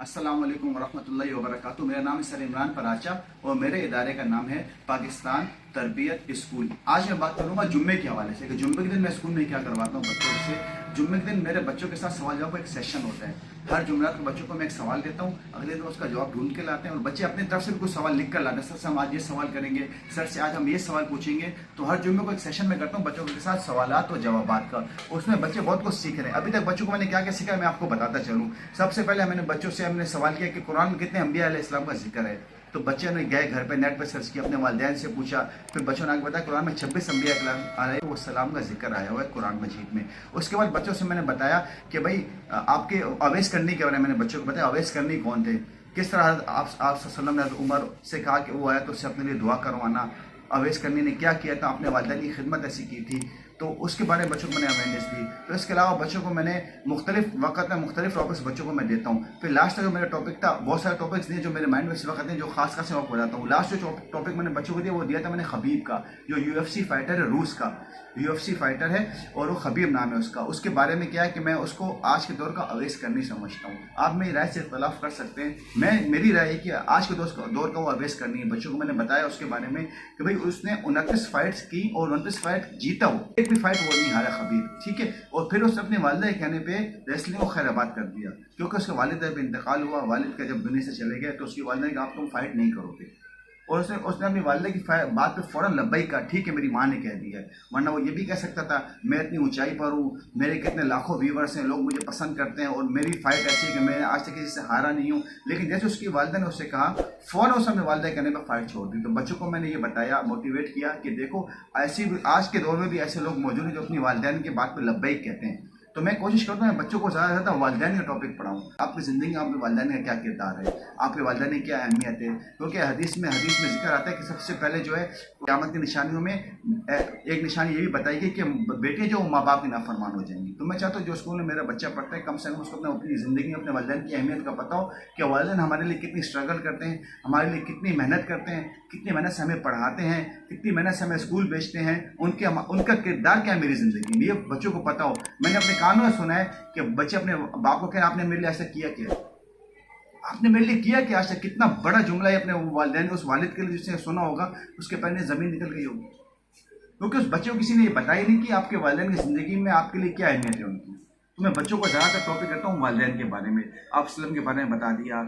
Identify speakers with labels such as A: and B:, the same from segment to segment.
A: अस्सलाम वालेकुम वरहमतुल्लाहि वबरकातुहू। मेरा नाम है सर इमरान पराचा और मेरे इदारे का नाम है पाकिस्तान तरबियत स्कूल। आज मैं बात करूंगा जुम्मे के हवाले से कि जुम्मे के दिन मैं स्कूल में क्या करवाता हूँ बच्चों से। जुम्मे के दिन मेरे बच्चों के साथ सवाल जवाब का एक सेशन होता है। हर जुमरात को बच्चों को मैं एक सवाल देता हूँ, अगले दिन उसका जवाब ढूंढ के लाते हैं और बच्चे अपनी तरफ से भी कुछ सवाल लिख कर लाते हैं। सर से हम आज ये सवाल करेंगे, सर से आज हम ये सवाल पूछेंगे। तो हर जुम्मे को एक सेशन में करता हूँ बच्चों के साथ सवालात और जवाबात का। उसमें बच्चे बहुत कुछ सीख रहे हैं। अभी तक बच्चों को मैंने क्या क्या सीखा है मैं आपको बताता चलूँ। सबसे पहले मैंने बच्चों से हमने सवाल किया कि कुरान में कितने अंबिया अलैहिस्सलाम का जिक्र है। तो बच्चे ने गए घर पे नेट पे सर्च किया, अपने वालिदैन से पूछा। फिर बच्चों ने आगे बताया कुरान में 26 अंबिया अलैहिस्सलाम का जिक्र आया हुआ है कुरान मजीद में। उसके बाद बच्चों से मैंने बताया कि भाई आपके अवैस करनी के बारे में मैंने बच्चों को बताया अवैस करनी कौन थे, किस तरह आप सल्लल्लाहु अलैहि वसल्लम ने उमर से कहा कि वो आया तो उससे अपने लिए दुआ करवाना। अवैस करनी ने क्या किया था, अपने वालिदैन की खिदमत ऐसी की थी, तो उसके बारे में बच्चों को मैंने अवेयरनेस दी। तो इसके अलावा बच्चों को मैंने मुख्तलिफ वक्त में मुख्तलिफ टॉपिक्स बच्चों को मैं देता हूँ। फिर लास्ट का जो मेरा टॉपिक था, बहुत सारे टॉपिक्स दिए जो मेरे माइंड में इस वक्त हैं, जो खास खास मैं आपको बताता हूँ। लास्ट जो टॉपिक मैंने बच्चों को दिया वो दिया था मैंने खबीब का, जो UFC फाइटर है, रूस का UFC फाइटर है और वो खबीब नाम है उसका। उसके बारे में क्या है कि मैं उसको आज के दौर का अवैस करनी समझता हूँ। आप मेरी राय से इख्तलाफ कर सकते हैं, मेरी राय है कि आज के दौर का वो अवैस करनी है। बच्चों को मैंने बताया उसके बारे में कि भाई उसने 29 फाइट्स की और 29 फाइट जीता, वो एक भी फाइट वो नहीं हारा खबीब, ठीक है। और फिर उसने अपने वालिदा के कहने पे रेसलिंग को खैराबाद कर दिया, क्योंकि उसके वालिदा पे इंतकाल हुआ। वालिद का जब दुनिया से चले गए तो उसकी वालिदा ने कहा आप तुम फाइट नहीं करोगे, और उसने अपनी वालिदा की बात पे फौरन लब्बई कहा, ठीक है मेरी माँ ने कह दिया है। वरना वो ये भी कह सकता था मैं इतनी ऊंचाई पर हूँ, मेरे कितने लाखों व्यूवर्स हैं, लोग मुझे पसंद करते हैं और मेरी फाइट ऐसी है कि मैं आज तक किसी से हारा नहीं हूँ। लेकिन जैसे उसकी वालिदा ने उससे कहा, फौरन उसने अपने वालिदा कहने पर फाइट छोड़ दी। तो बच्चों को मैंने ये बताया, मोटिवेट किया कि देखो ऐसी आज के दौर में भी ऐसे लोग मौजूद हैं जो अपनी वालिदैन की बात पर लब्बई कहते हैं। तो मैं कोशिश करता हूँ बच्चों को ज़्यादा से ज़्यादा वालिदैन का टॉपिक पढ़ाऊँ। आपकी ज़िंदगी में आपके वालिदैन का क्या किरदार है, आपके वालिदैन की क्या अहमियत है। क्योंकि हदीस में जिक्र आता है कि सबसे पहले जो है क़यामत की निशानियों में एक निशानी ये भी बताई गई कि बेटे जो माँ बाप की नाफरमान हो जाएंगी। तो मैं चाहता हूँ जो स्कूल में मेरा बच्चा पढ़ता है कम से कम उसको अपनी ज़िंदगी में अपने वालिदैन की अहमियत का पता हो कि वालिदैन हमारे लिए कितनी स्ट्रगल करते हैं, हमारे लिए कितनी मेहनत करते हैं, कितनी मेहनत से हमें पढ़ाते हैं, कितनी मेहनत से हमें स्कूल भेजते हैं, उनका किरदार क्या है मेरी ज़िंदगी में, ये बच्चों को पता हो। मैंने अपने कानों में सुना है कि बच्चे अपने बाप को कहें आपने मेरे लिए ऐसा किया क्या, आपने मेरे लिए किया क्या आज तक। कितना बड़ा जुमला है अपने वालिदैन ने उस वालिद के लिए जिसने सुना होगा उसके पहले ज़मीन निकल गई होगी, क्योंकि उस बच्चे को किसी ने ये बताया नहीं कि आपके वालिदैन की ज़िंदगी में आपके लिए क्या अहमियत है उनकी। तो मैं बच्चों को ज़्यादातर टॉपिक करता हूँ वालिदैन के बारे में। आप वसल्लम के बारे में बता दिया,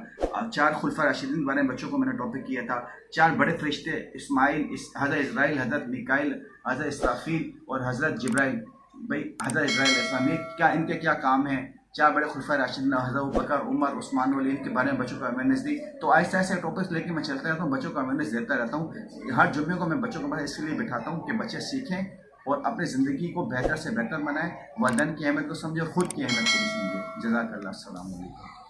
A: 4 खुलफा राशिदीन के बारे में बच्चों को मैंने टॉपिक किया था। 4 बड़े फरिश्ते इस्माइल, हज़रत इज़राइल, हज़रत मिकाइल, हज़रत इसराफील और हज़रत जिब्राइल। भाई हज़रत इज़राइल इस्लाम ये क्या, इनके क्या काम हैं। 4 बड़े खुलफा राशिदीन हज़रत अबू बकर, उमर, उस्मान वाले, इनके बारे में बच्चों को अवेयरनेस दी। तो आहिस्ता आहिस्ता टॉपिक्स लेके मैं चलता रहता हूँ, बच्चों को अवेयरनेस देता रहता हूँ। हर जुम्मे को मैं बच्चों को बस इसलिए बिठाता हूँ कि बच्चे सीखें और अपनी ज़िंदगी को बेहतर से बेहतर बनाएं, वालिदैन की अहमियत को समझें, खुद की अहमियत को भी समझें। जज़ाकल्लाह, अस्सलाम वालेकुम।